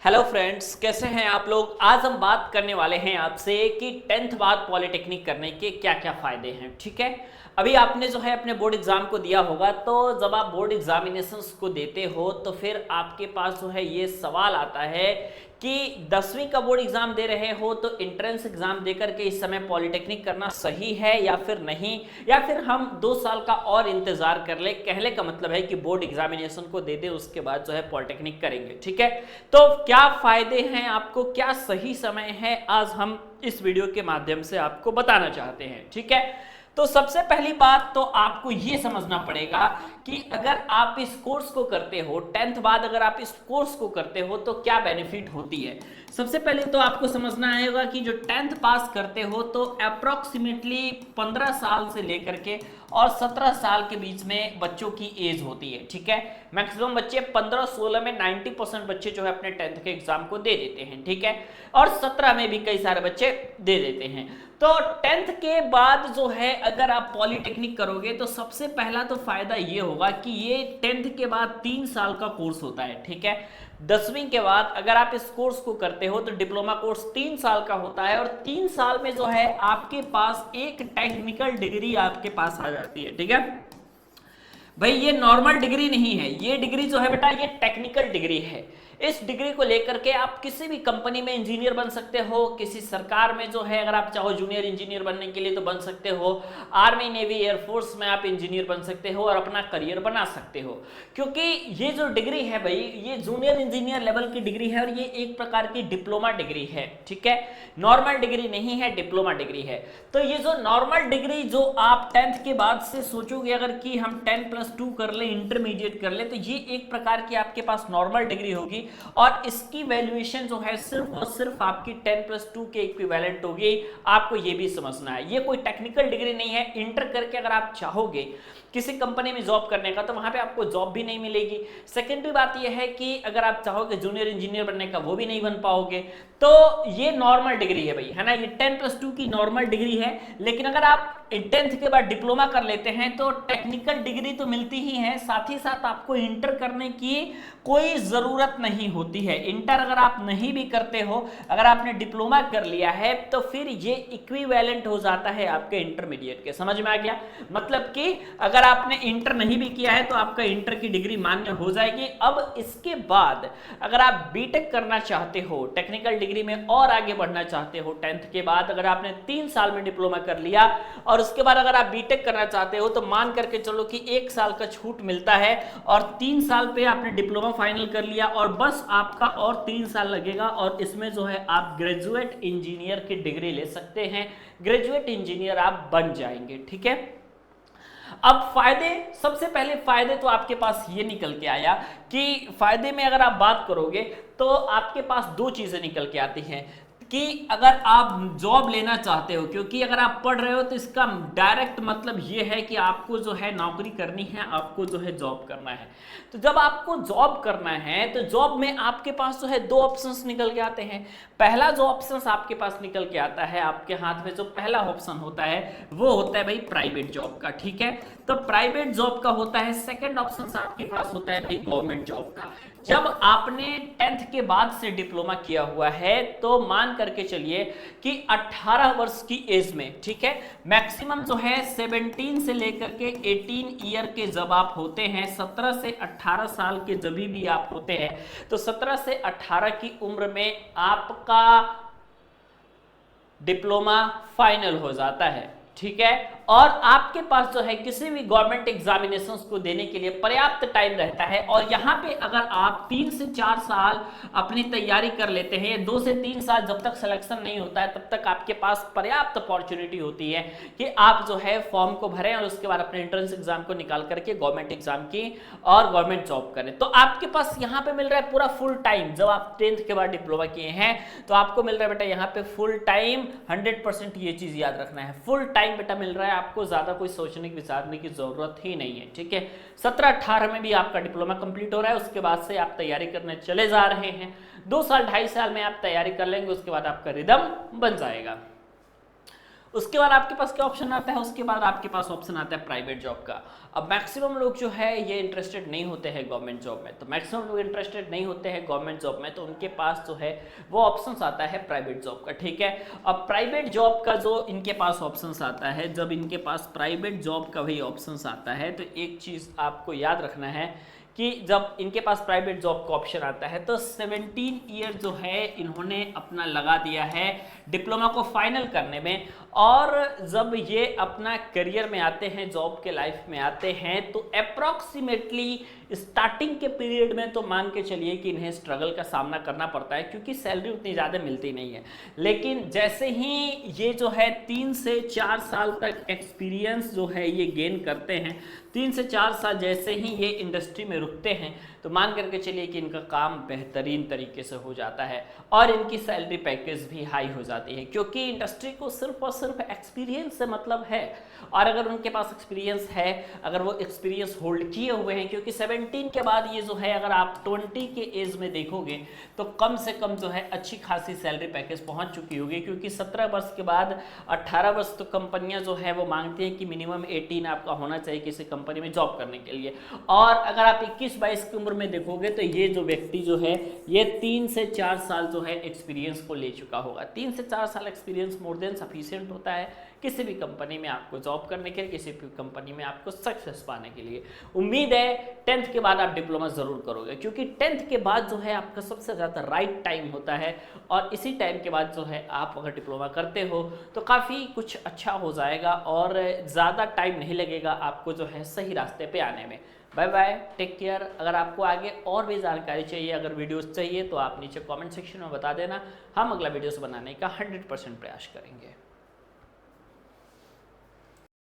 Hello friends, कैसे हैं आप लोग। आज हम बात करने वाले हैं आपसे कि 10th बाद पॉलिटेक्निक करने के क्या क्या फायदे हैं। ठीक है, अभी आपने जो है अपने बोर्ड एग्जाम को दिया होगा, तो जब आप बोर्ड एग्जामिनेशंस को देते हो तो फिर आपके पास जो है ये सवाल आता है कि 10वीं का बोर्ड एग्जाम दे रहे हो तो एंट्रेंस एग्जाम देकर के इस समय पॉलिटेक्निक करना सही है या फिर नहीं, या फिर हम 2 साल का और इंतजार कर ले। कहने का मतलब है कि बोर्ड एग्जामिनेशन को दे दे, उसके बाद जो है पॉलिटेक्निक करेंगे। ठीक है, तो क्या फायदे हैं, आपको क्या सही समय है, आज हम इस वीडियो के माध्यम से आपको बताना चाहते हैं। ठीक है, तो सबसे पहली बात तो आपको यह समझना पड़ेगा कि अगर आप इस कोर्स को करते हो 10th बाद, अगर आप इस कोर्स को करते हो तो क्या बेनिफिट होती है। सबसे पहले तो आपको समझना आएगा कि जो 10th पास करते हो तो अप्रोक्सीमेटली 15 साल से लेकर के और 17 साल के बीच में बच्चों की एज होती है। ठीक है, मैक्सिमम बच्चे 15-16 में 90% बच्चे जो है अपने 10th के एग्जाम को दे देते हैं। ठीक है, और 17 में भी कई सारे बच्चे दे देते हैं। तो 10th के बाद जो है अगर आप पॉलिटेक्निक करोगे तो सबसे पहला तो फायदा ये होगा कि ये 10th के बाद 3 साल का कोर्स होता है। ठीक है, 10वीं के बाद अगर आप इस कोर्स को करते हो तो डिप्लोमा कोर्स 3 साल का होता है, और 3 साल में जो है आपके पास एक टेक्निकल डिग्री आपके पास आ जाती है। ठीक है भाई, ये नॉर्मल डिग्री नहीं है, ये डिग्री जो है बेटा ये टेक्निकल डिग्री है। इस डिग्री को लेकर के आप किसी भी कंपनी में इंजीनियर बन सकते हो, किसी सरकार में जो है अगर आप चाहो जूनियर इंजीनियर बनने के लिए तो बन सकते हो, आर्मी नेवी एयरफोर्स में आप इंजीनियर बन सकते हो और अपना करियर बना सकते हो। क्योंकि ये जो डिग्री है भाई, ये जूनियर इंजीनियर लेवल की डिग्री है और ये एक प्रकार की डिप्लोमा डिग्री है। ठीक है, नॉर्मल डिग्री नहीं है, डिप्लोमा डिग्री है। तो ये जो नॉर्मल डिग्री जो आप 10th के बाद से सोचोगे अगर कि हम 10+2 कर ले, इंटरमीडिएट कर ले, तो ये एक प्रकार की आपके पास नॉर्मल डिग्री होगी और इसकी वैल्यूएशन जो है सिर्फ और सिर्फ आपकी 10+2 के इक्विवेलेंट होगी। आपको ये भी समझना है, ये कोई टेक्निकल डिग्री नहीं है। इंटर करके अगर आप चाहोगे किसी कंपनी में जॉब करने का तो वहां पे आपको जॉब भी नहीं मिलेगी। सेकेंडरी बात यह है कि अगर आप चाहोगे जूनियर इंजीनियर बनने का वो भी नहीं बन पाओगे। तो ये नॉर्मल डिग्री है भाई, है ना, ये 10+2 की नॉर्मल डिग्री है। लेकिन अगर आप 10th के बाद डिप्लोमा कर लेते हैं तो टेक्निकल डिग्री तो मिलती ही है, साथ ही साथ आपको इंटर करने की कोई जरूरत नहीं होती है। इंटर अगर आप नहीं भी करते हो, अगर आपने डिप्लोमा कर लिया है तो फिर ये इक्विवेलेंट हो जाता है आपके इंटरमीडिएट के। समझ में आ गया, मतलब कि अगर आपने इंटर नहीं भी किया है तो आपका इंटर की डिग्री मान्य हो जाएगी। अब इसके बाद अगर आप बीटेक करना चाहते हो, टेक्निकल डिग्री में और आगे बढ़ना चाहते हो, 10th के बाद अगर आपने 3 साल में डिप्लोमा कर लिया और उसके बाद अगर आप बीटेक करना चाहते हो तो मान करके चलो कि 1 साल का छूट मिलता है और 3 साल पे आपने डिप्लोमा फाइनल कर लिया और बस आपका और 3 साल लगेगा और इसमें जो है आप ग्रेजुएट इंजीनियर की डिग्री ले सकते हैं, ग्रेजुएट इंजीनियर आप बन जाएंगे। ठीक है, अब फायदे, सबसे पहले फायदे तो आपके पास ये निकल के आया कि फायदे में अगर आप बात करोगे तो आपके पास 2 चीजें निकल के आती हैं कि अगर आप जॉब लेना चाहते हो, क्योंकि अगर आप पढ़ रहे हो तो इसका डायरेक्ट मतलब ये है कि आपको जो है नौकरी करनी है, आपको जो है जॉब करना है। तो जब आपको जॉब करना है तो जॉब में आपके पास जो है 2 ऑप्शंस निकल के आते हैं। पहला जो ऑप्शंस आपके पास निकल के आता है, आपके हाथ में जो पहला ऑप्शन होता है वो होता है भाई प्राइवेट जॉब का। ठीक है, तो प्राइवेट जॉब का होता है। सेकेंड ऑप्शन आपके पास होता है भाई गवर्नमेंट जॉब का। जब आपने 10th के बाद से डिप्लोमा किया हुआ है तो मान करके चलिए कि 18 वर्ष की एज में, ठीक है, मैक्सिमम जो है 17 से लेकर के 18 ईयर के जब आप होते हैं, 17 से 18 साल के जब भी आप होते हैं, तो 17 से 18 की उम्र में आपका डिप्लोमा फाइनल हो जाता है। ठीक है, और आपके पास जो है किसी भी गवर्नमेंट एग्जामिनेशंस को देने के लिए पर्याप्त टाइम रहता है। और यहाँ पे अगर आप 3 से 4 साल अपनी तैयारी कर लेते हैं, 2 से 3 साल जब तक सिलेक्शन नहीं होता है तब तक आपके पास पर्याप्त अपॉर्चुनिटी होती है कि आप जो है फॉर्म को भरें और उसके बाद अपने एंट्रेंस एग्जाम को निकाल करके गवर्नमेंट एग्जाम की और गवर्नमेंट जॉब करें। तो आपके पास यहाँ पे मिल रहा है पूरा फुल टाइम। जब आप 10th के बाद डिप्लोमा किए हैं तो आपको मिल रहा है बेटा यहाँ पे फुल टाइम, 100% ये चीज याद रखना है, फुल टाइम बेटा मिल रहा है, आपको ज्यादा कोई सोचने की विचारने की जरूरत ही नहीं है। ठीक है, 17-18 में भी आपका डिप्लोमा कंप्लीट हो रहा है, उसके बाद से आप तैयारी करने चले जा रहे हैं, 2 साल 2.5 साल में आप तैयारी कर लेंगे, उसके बाद आपका रिदम बन जाएगा। उसके बाद आपके पास क्या ऑप्शन आता है, उसके बाद आपके पास ऑप्शन आता है प्राइवेट जॉब का। अब मैक्सिमम लोग जो है ये इंटरेस्टेड नहीं होते हैं गवर्नमेंट जॉब में, तो मैक्सिमम लोग इंटरेस्टेड नहीं होते हैं गवर्नमेंट जॉब में, तो उनके पास जो है वो ऑप्शंस आता है प्राइवेट जॉब का, ठीक है। अब प्राइवेट जॉब का जो इनके पास ऑप्शंस आता है, जब इनके पास प्राइवेट जॉब का वही ऑप्शंस आता है, तो एक चीज़ आपको याद रखना है कि जब इनके पास प्राइवेट जॉब का ऑप्शन आता है तो 17 ईयर जो है इन्होंने अपना लगा दिया है डिप्लोमा को फाइनल करने में, और जब ये अपना करियर में आते हैं, जॉब के लाइफ में आते हैं, तो अप्रॉक्सीमेटली स्टार्टिंग के पीरियड में तो मान के चलिए कि इन्हें स्ट्रगल का सामना करना पड़ता है, क्योंकि सैलरी उतनी ज़्यादा मिलती नहीं है। लेकिन जैसे ही ये जो है 3 से 4 साल तक एक्सपीरियंस जो है ये गेन करते हैं, 3 से 4 साल जैसे ही ये इंडस्ट्री में रुकते हैं, तो मान करके चलिए कि इनका काम बेहतरीन तरीके से हो जाता है और इनकी सैलरी पैकेज भी हाई हो जाती है, क्योंकि इंडस्ट्री को सिर्फ और सिर्फ एक्सपीरियंस से मतलब है। और अगर उनके पास एक्सपीरियंस है, अगर वो एक्सपीरियंस होल्ड किए हुए हैं, क्योंकि 17 के बाद ये जो है अगर आप 20 के एज में देखोगे तो कम से कम जो है अच्छी खासी सैलरी पैकेज पहुंच चुकी होगी, क्योंकि 17 वर्ष के बाद 18 वर्ष तो कंपनियां जो है वो मांगती हैं कि मिनिमम 18 आपका होना चाहिए किसी कंपनी में जॉब करने के लिए। और अगर आप 21-22 की उम्र में देखोगे तो ये जो व्यक्ति जो है ये 3 से 4 साल जो है एक्सपीरियंस को ले चुका होगा। 3 से 4 साल एक्सपीरियंस मोर देन सफिशिएंट होता है किसी भी कंपनी में आपको जॉब करने के लिए, किसी भी कंपनी में आपको सक्सेस पाने के लिए। उम्मीद है 10th के बाद आप डिप्लोमा जरूर करोगे, क्योंकि 10th के बाद जो है आपका सबसे ज़्यादा राइट टाइम होता है, और इसी टाइम के बाद जो है आप अगर डिप्लोमा करते हो तो काफ़ी कुछ अच्छा हो जाएगा और ज़्यादा टाइम नहीं लगेगा आपको जो है सही रास्ते पे आने में। Bye bye, take care. अगर आपको आगे और भी जानकारी चाहिए, अगर वीडियोस चाहिए, तो आप नीचे कमेंट सेक्शन में बता देना, हम अगला वीडियोस बनाने का 100% प्रयास करेंगे।